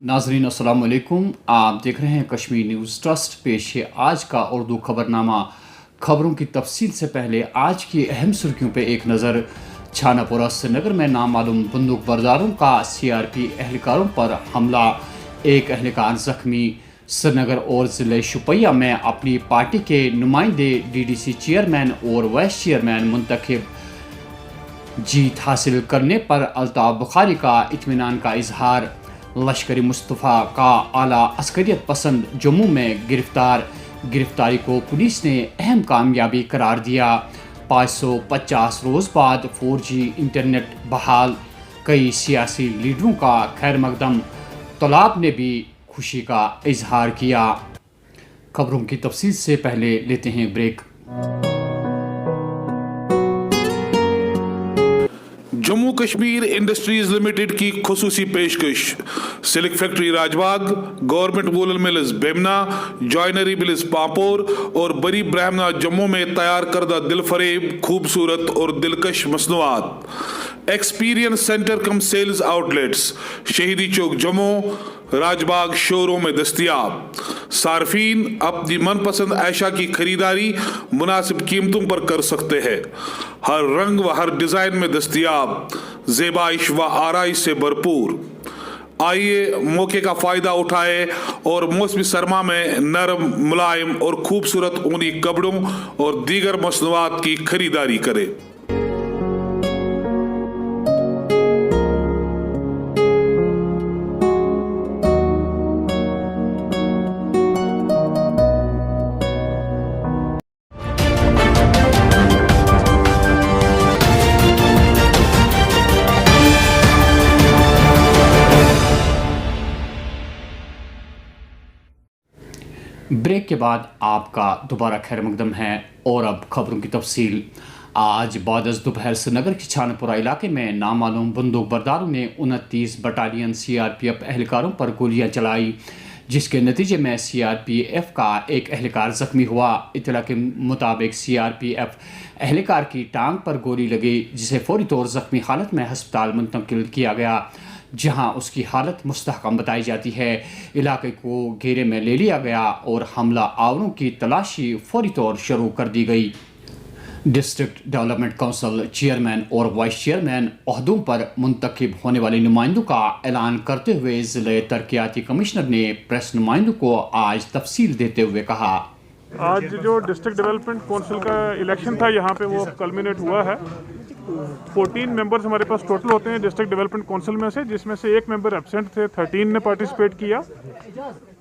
नाजरीन अस्सलाम वालेकुम। आप देख रहे हैं कश्मीर न्यूज़ ट्रस्ट। पेश है आज का उर्दू खबरनामा। खबरों की तफसील से पहले आज की अहम सुर्खियों पर एक नज़र। छानापुरा श्रीनगर में नामालूम बंदूक बरदारों का CRP एहलकारों पर हमला, एक एहलकार जख्मी। श्रीनगर और ज़िले शुपिया में अपनी पार्टी के नुमाइंदे DDC चेयरमैन और वाइस चेयरमैन मुंतखब। जीत हासिल करने पर अल्ताफ़ बुखारी का इत्मीनान का इजहार। लश्करी मुस्तफ़ा का आला अस्करियत पसंद जम्मू में गिरफ्तारी को पुलिस ने अहम कामयाबी करार दिया। 550 रोज़ बाद 4G इंटरनेट बहाल। कई सियासी लीडरों का खैर मकदम। तलाब ने भी खुशी का इजहार किया। खबरों की तफसील से पहले लेते हैं break. Jammu Kashmir industries limited की खुसूसी पेशकश। Silk factory Rajbagh, government woollen mills Bemina, joinery mills Pampore और बरी ब्राह्मणा जम्मू में तैयार करदा दिलफरेब, खूबसूरत और दिलकश मसनूआत। एक्सपीरियंस सेंटर कम सेल्स आउटलेट्स शहीदी चौक जम्मू, राजबाग शोरूम में दस्तियाब। सार्फिन अपनी मनपसंद ऐशा की खरीदारी मुनासिब कीमतों पर कर सकते हैं। हर रंग व हर डिजाइन में दस्तियाब, ज़ेबाइश व आराइश से भरपूर। आइए मौके का फायदा उठाए और मौसमी सरमा में नरम, मुलायम और खूबसूरत ऊनी कपड़ों और दीगर मसनूआत की खरीदारी करें। ब्रेक के बाद आपका दोबारा खैर मकदम है और अब खबरों की तफसील। आज बादस दोपहर श्रीनगर के छानापुरा इलाके में नामालूम बंदूक बरदारों ने 29 बटालियन CRPF एहलकारों पर गोलियां चलाई, जिसके नतीजे में CRPF का एक एहलकार जख्मी हुआ। इत्तला के मुताबिक CRPF एहलकार की टांग पर गोली लगी, जिसे फौरी तौर जख्मी हालत में हस्पताल मुंतकिल किया गया, जहां उसकी हालत मुस्तहकम बताई जाती है। इलाके को घेरे में ले लिया गया और हमला आवरों की तलाशी फौरी तौर शुरू कर दी गई। डिस्ट्रिक्ट डेवलपमेंट काउंसिल चेयरमैन और वाइस चेयरमैन ओहदों पर मुंतखब होने वाले नुमाइंदों का ऐलान करते हुए ज़िले तरक्याती कमिश्नर ने प्रेस नुमाइंदों को आज तफसील देते हुए कहा, आज जो डिस्ट्रिक्ट डेवलपमेंट काउंसिल का इलेक्शन था यहाँ पे वो कल्मिनेट हुआ है। 14 मेंबर्स हमारे पास टोटल होते हैं डिस्ट्रिक्ट डेवलपमेंट काउंसिल में से, जिसमें से एक मेंबर एब्सेंट थे। 13 ने पार्टिसिपेट किया।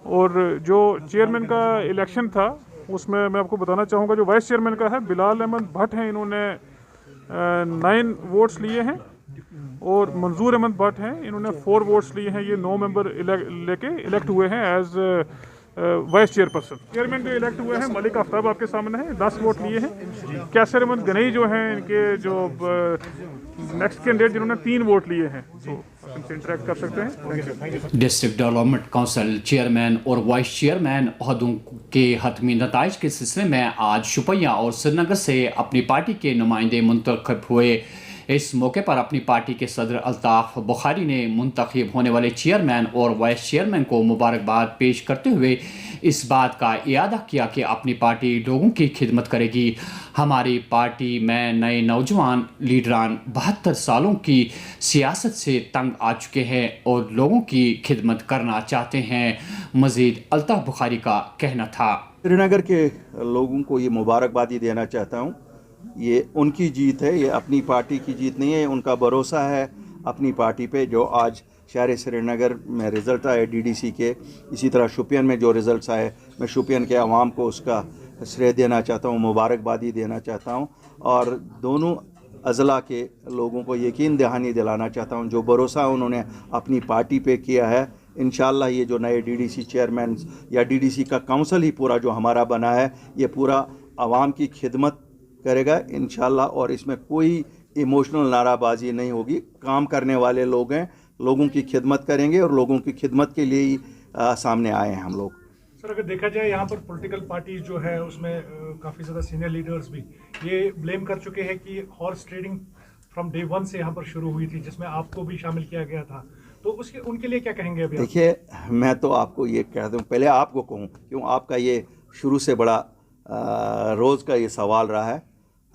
और जो चेयरमैन का इलेक्शन था उसमें मैं आपको बताना चाहूँगा, जो वाइस चेयरमैन का है बिलाल अहमद भट्ट हैं, इन्होंने 9 वोट्स लिए हैं। और मंजूर अहमद भट्ट हैं, इन्होंने 4 वोट्स लिए हैं। ये 9 मेंबर लेके इलेक्ट हुए हैं एज वाइस चेयरपर्सन। चेयरमैन जो इलेक्ट हुए हैं मलिक आफ्ताब आपके सामने हैं, 10 वोट लिए हैं। कैसर अहमद गनई जो हैं, इनके जो नेक्स्ट कैंडिडेट जिन्होंने 3 वोट लिए हैं, तो इनसे इंटरेक्ट कर सकते हैं। डिस्ट्रिक्ट डेवलपमेंट काउंसिल चेयरमैन और वाइस चेयरमैन ओहदों के हतमी नताइज के सिलसिले में आज शुपिया और श्रीनगर से अपनी पार्टी के नुमाइंदे मुंतखब हुए। इस मौके पर अपनी पार्टी के सदर अल्ताफ़ बुखारी ने मुंतखब होने वाले चेयरमैन और वाइस चेयरमैन को मुबारकबाद पेश करते हुए इस बात का इयादा किया कि अपनी पार्टी लोगों की खिदमत करेगी। हमारी पार्टी में नए नौजवान लीडरान 72 सालों की सियासत से तंग आ चुके हैं और लोगों की खिदमत करना चाहते हैं। मज़ीद अल्ताफ़ बुखारी का कहना था, श्रीनगर के लोगों को ये मुबारकबादी देना चाहता हूँ। ये उनकी जीत है, ये अपनी पार्टी की जीत नहीं है। उनका भरोसा है अपनी पार्टी पे। जो आज शहर श्रीनगर में रिज़ल्ट आए DDC के, इसी तरह शुपियन में जो रिज़ल्ट आए, मैं शुपियन के अवाम को उसका श्रेय देना चाहता हूँ, मुबारकबादी देना चाहता हूँ। और दोनों अज़ला के लोगों को यकीन दहानी दिलाना चाहता हूँ, जो भरोसा उन्होंने अपनी पार्टी पे किया है। इंशाल्लाह ये जो नए DDC चेयरमैन या DDC का काउंसिल ही पूरा जो हमारा बना है, ये पूरा आवाम की खिदमत करेगा इंशाल्लाह। और इसमें कोई इमोशनल नाराबाजी नहीं होगी। काम करने वाले लोग हैं, लोगों की खिदमत करेंगे और लोगों की खिदमत के लिए ही सामने आए हैं हम लोग। सर, अगर देखा जाए यहाँ पर पॉलिटिकल पार्टीज जो है उसमें काफ़ी ज़्यादा सीनियर लीडर्स भी ये ब्लेम कर चुके हैं कि हॉर्स ट्रेडिंग फ्रॉम डे 1 से यहाँ पर शुरू हुई थी, जिसमें आपको भी शामिल किया गया था। تو उसके उनके लिए क्या कहेंगे अभी आप? देखिए, मैं तो आपको ये कह दूं, पहले आपको कहूं क्यों आपका ये शुरू से बड़ा रोज़ का ये सवाल रहा है।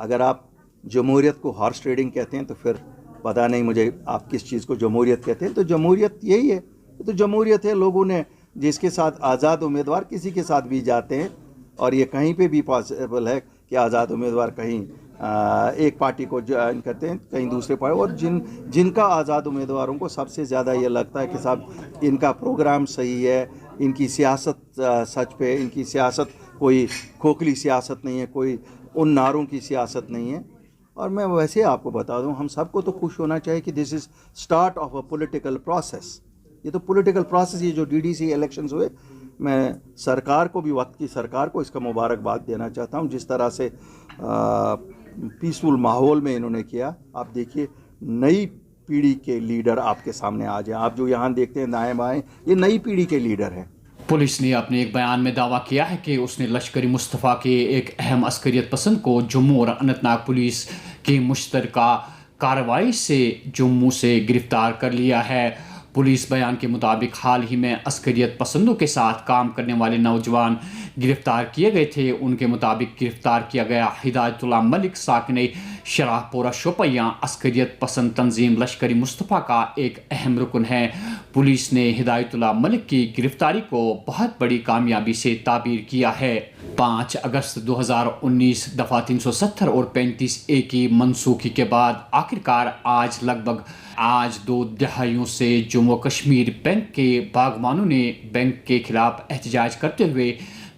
अगर आप जमहूरियत को हॉर्स ट्रेडिंग कहते हैं तो फिर पता नहीं मुझे आप किस चीज़ को जमहूरियत कहते हैं। तो जमहूरियत यही है, ये तो जमहूरियत है। लोगों ने जिसके साथ आज़ाद उम्मीदवार किसी के साथ भी जाते हैं, और ये कहीं पे भी पॉसिबल है कि आज़ाद उम्मीदवार कहीं एक पार्टी को ज्वाइन करते हैं, कहीं दूसरे पार्टी, और जिनका आज़ाद उम्मीदवारों को सबसे ज़्यादा ये लगता है कि साहब इनका प्रोग्राम सही है, इनकी सियासत सच पे, इनकी सियासत कोई खोखली सियासत नहीं है, कोई उन नारों की सियासत नहीं है। और मैं वैसे आपको बता दूं, हम सबको तो खुश होना चाहिए कि this is start of a political process. ये तो पॉलिटिकल प्रोसेस, ये जो डीडीसी इलेक्शंस हुए, मैं सरकार को भी, वक्त की सरकार को इसका मुबारकबाद देना चाहता हूँ। जिस तरह से पीसफुल माहौल में इन्होंने किया, आप देखिए नई पीढ़ी के लीडर आपके सामने आ जाए। आप जो यहाँ देखते हैं दाएं बाएं, ये नई पीढ़ी के लीडर हैं। पुलिस ने अपने एक बयान में दावा किया है कि उसने लश्करी मुस्तफ़ा के एक अहम अस्करियत पसंद को जम्मू और अनंतनाग पुलिस की मुश्तरका कार्रवाई से जम्मू से गिरफ्तार कर लिया है। पुलिस बयान के मुताबिक हाल ही में अस्करियत पसंदों के साथ काम करने वाले नौजवान गिरफ्तार किए गए थे। उनके मुताबिक गिरफ्तार किया गया हिदायतुल्लाह मलिक साकिन शराहपोरा शोपियां अस्करियत पसंद तंजीम लश्करी मुस्तफ़ा का एक अहम रुकन है। पुलिस ने हिदायतुल्लाह मलिक की गिरफ्तारी को बहुत बड़ी कामयाबी से ताबीर किया है। 5 अगस्त 2019 दफ़ा 370 और 35A की मनसूखी के बाद आखिरकार आज 2 दहाइयों से जम्मू कश्मीर बैंक के बागबानों ने बैंक के खिलाफ एहतजाज करते हुए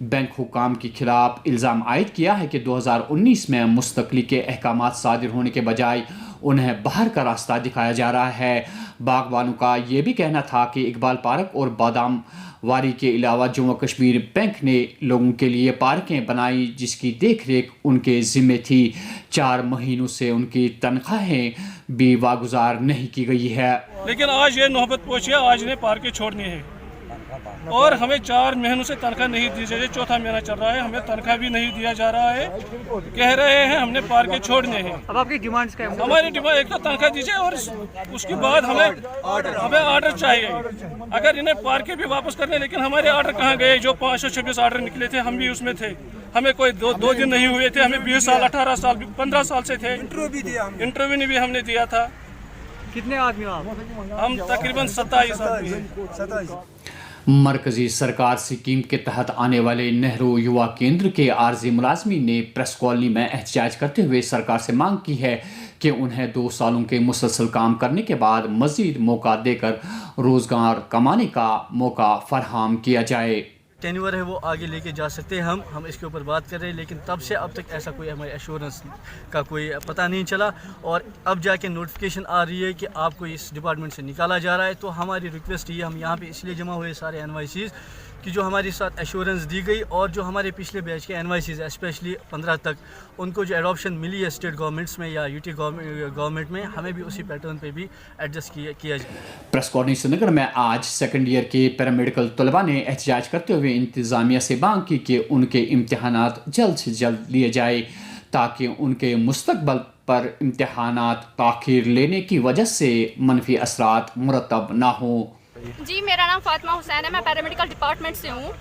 बैंक हुकाम के खिलाफ इल्ज़ाम आयद किया है कि 2019 में मुस्तकली के अहकामात सादिर होने के बजाय उन्हें बाहर का रास्ता दिखाया जा रहा है। बागबानों का ये भी कहना था कि इकबाल पार्क और बादाम वारी के अलावा जम्मू कश्मीर बैंक ने लोगों के लिए पार्कें बनाई जिसकी देखरेख उनके ज़िम्मे थी। 4 महीनों से उनकी तनख्वाहें भी वागुजार नहीं की गई है। लेकिन आज ये नौबत पहुंची है, आज ने पार्कें छोड़नी है और हमें 4 महीनों से तनख्वाह नहीं दी जा रही। 4था महीना चल रहा है, हमें तनख्वाह भी नहीं दिया जा रहा है। कह रहे हैं हमने पार्कें छोड़ने हैं। अब आपकी डिमांड्स क्या है? हमारी डिमांड एक तो तनख्वाह दीजिए और उसके बाद हमें आर्डर चाहिए। अगर इन्हें पार्कें भी वापस करने, लेकिन हमारे आर्डर कहाँ गए? जो 526 आर्डर निकले थे हम भी उसमें थे। हमें कोई दो दिन नहीं हुए थे, हमें 20 साल 18 साल 15 साल से थे। इंटरव्यू भी हमने दिया था। कितने आदमी हो आप? हम तकरीबन 27 आदमी हैं। मरकजी सरकार स्कीम के तहत आने वाले नेहरू युवा केंद्र के आर्जी मुलाजमीन ने प्रेस कॉलोनी में एहतजाज करते हुए सरकार से मांग की है कि उन्हें 2 सालों के मुसलसल काम करने के बाद मजीद मौका देकर रोज़गार कमाने का मौका फराहम किया जाए। टेन्योर है वो आगे लेके जा सकते हैं। हम इसके ऊपर बात कर रहे हैं, लेकिन तब से अब तक ऐसा कोई हमारे एश्योरेंस का कोई पता नहीं चला और अब जाके नोटिफिकेशन आ रही है कि आपको इस डिपार्टमेंट से निकाला जा रहा है। तो हमारी रिक्वेस्ट ये, हम यहाँ पे इसलिए जमा हुए सारे NYCs कि जो हमारे साथ एश्योरेंस दी गई और जो हमारे पिछले बैच के NYCs स्पेशली 15 तक उनको जो एडॉप्शन मिली है स्टेट गवर्नमेंट्स में या यूटी गवर्नमेंट में, हमें भी उसी पैटर्न पे भी एडजस्ट किया जाए। प्रेस कॉलोनी श्रीनगर में आज सेकंड ईयर के पैरामेडिकल तलबा ने एहतजाज करते हुए इंतज़ामिया से मांग की कि उनके इम्तहानात जल्द से जल्द लिए जाए ताकि उनके मुस्तकबल पर इम्तहानात ताख़ीर लेने की वजह से मनफी असरात मुरतब ना हों। जी, मेरा नाम फातिमा हुसैन है, मैं पैरामेडिकल डिपार्टमेंट से हूँ।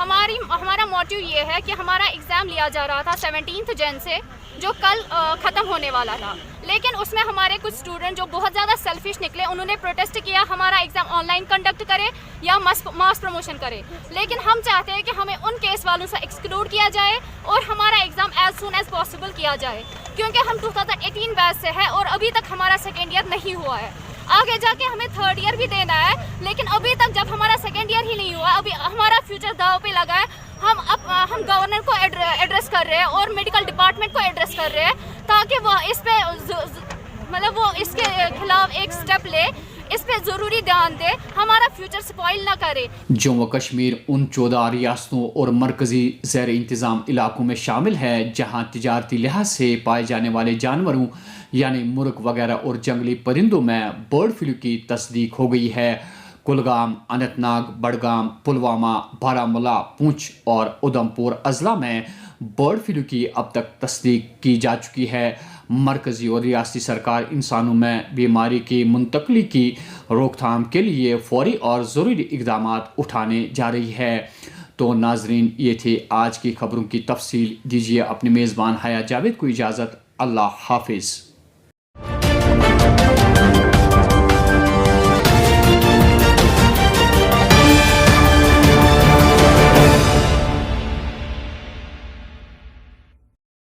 हमारा मोटिव ये है कि हमारा एग्ज़ाम लिया जा रहा था 17 जन से, जो कल ख़त्म होने वाला था, लेकिन उसमें हमारे कुछ स्टूडेंट जो बहुत ज़्यादा सेल्फिश निकले, उन्होंने प्रोटेस्ट किया हमारा एग्ज़ाम ऑनलाइन कंडक्ट करे या मास प्रमोशन करे। लेकिन हम चाहते हैं कि हमें उन केस वालों से एक्सक्लूड किया जाए और हमारा exam as soon as possible किया जाए, क्योंकि हम 2018 बैच से है और अभी तक हमारा सेकेंड ईयर नहीं हुआ है। आगे जाके हमें 3rd ईयर भी देना है, लेकिन अभी तक जब हमारा सेकेंड ईयर ही नहीं हुआ, अभी हमारा फ्यूचर दाव पे लगा है। हम गवर्नर को एड्रेस कर रहे हैं और मेडिकल डिपार्टमेंट को एड्रेस कर रहे हैं ताकि वो इस पे वो इसके खिलाफ एक स्टेप ले, इस पे ज़रूरी ध्यान दे, हमारा फ्यूचर स्पॉइल ना करे। जम्मू कश्मीर उन 14 रियासतों और मरकजी ज़ेर इंतज़ाम इलाकों में शामिल है जहाँ तिजारती लिहाज से पाए जाने वाले जानवरों यानी मुर्ग वगैरह और जंगली परिंदों में बर्ड फ्लू की तस्दीक हो गई है। कुलगाम, अनंतनाग, बडगाम, पुलवामा, बारामूला, पुंछ और उधमपुर अजला में बर्ड फ्लू की अब तक तस्दीक की जा चुकी है। मरकजी और रियासती सरकार इंसानों में बीमारी की मुंतकली की रोक थाम के लिए फौरी और ज़रूरी इकदाम उठाने जा रही है। तो नाजरीन, ये थे आज की खबरों की तफसील। दीजिए अपने मेज़बान हया जावेद को इजाज़त। अल्लाह हाफिज़।